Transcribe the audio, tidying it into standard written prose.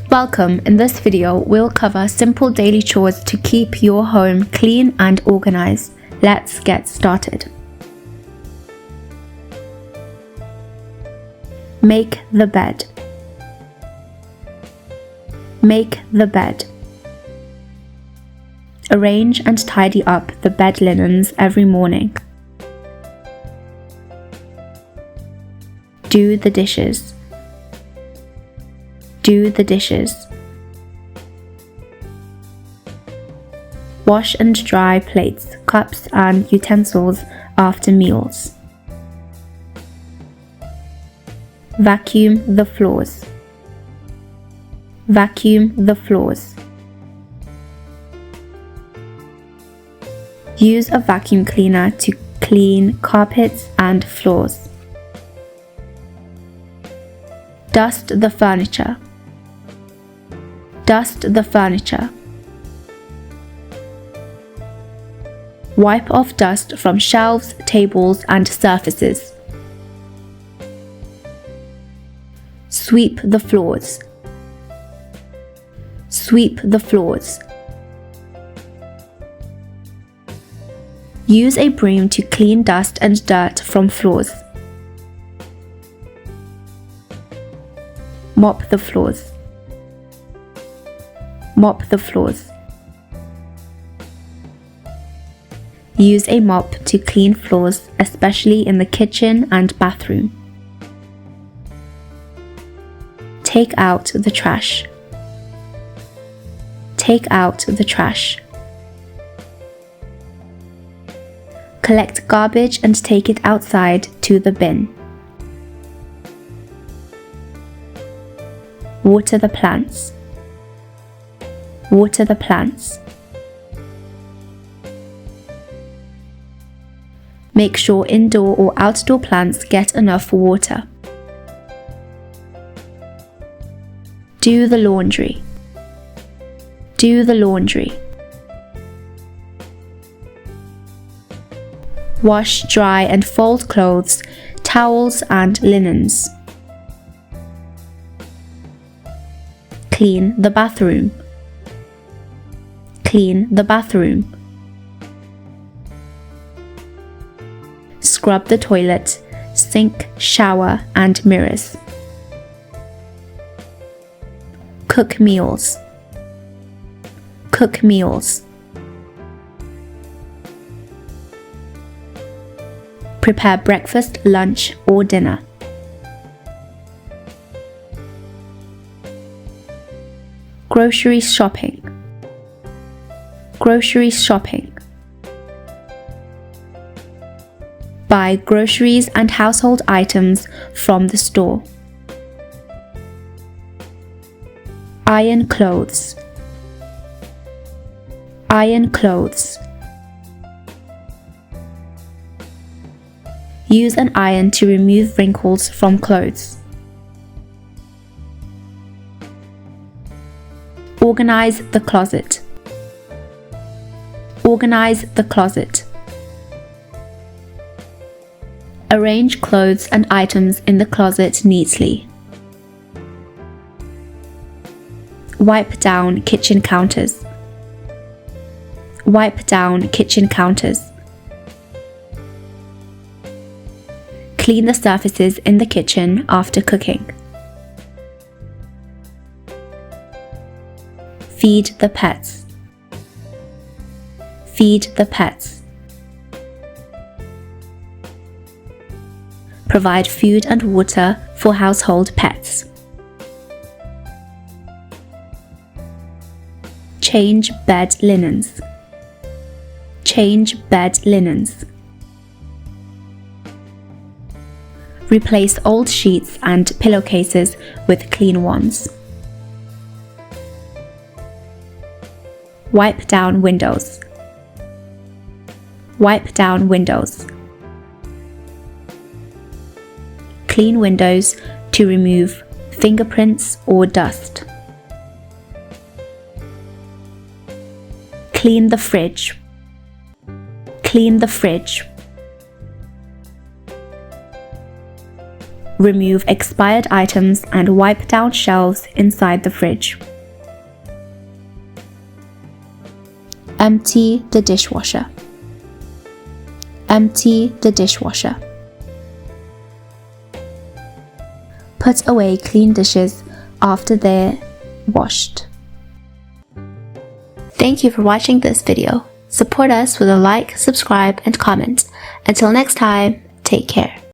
Welcome. In this video, we'll cover simple daily chores to keep your home clean and organized. Let's get started. Make the bed. Make the bed. Arrange and tidy up the bed linens every morning. Do the dishes. Do the dishes. Wash and dry plates, cups, and utensils after meals. Vacuum the floors. Vacuum the floors. Use a vacuum cleaner to clean carpets and floors. Dust the furniture. Dust the furniture. Wipe off dust from shelves, tables, and surfaces. Sweep the floors. Sweep the floors. Use a broom to clean dust and dirt from floors. Mop the floors. Mop the floors. Use a mop to clean floors, especially in the kitchen and bathroom. Take out the trash. Take out the trash. Collect garbage and take it outside to the bin. Water the plants. Water the plants. Make sure indoor or outdoor plants get enough water. Do the laundry. Do the laundry. Wash, dry, and fold clothes, towels, and linens. Clean the bathroom. Clean the bathroom. Scrub the toilet, sink, shower, and mirrors. Cook meals. Cook meals. Prepare breakfast, lunch, or dinner. Grocery shopping. Grocery shopping. Buy groceries and household items from the store. Iron clothes. Iron clothes. Use an iron to remove wrinkles from clothes. Organize the closet. Organize the closet. Arrange clothes and items in the closet neatly. Wipe down kitchen counters. Wipe down kitchen counters. Clean the surfaces in the kitchen after cooking. Feed the pets. Feed the pets. Provide food and water for household pets. Change bed linens. Change bed linens. Replace old sheets and pillowcases with clean ones. Wipe down windows. Wipe down windows. Clean windows to remove fingerprints or dust. Clean the fridge. Clean the fridge. remove expired items and wipe down shelves inside the fridge. Empty the dishwasher. Empty the dishwasher. Put away clean dishes after they're washed. Thank you for watching this video. Support us with a like, subscribe, and comment. Until next time, take care.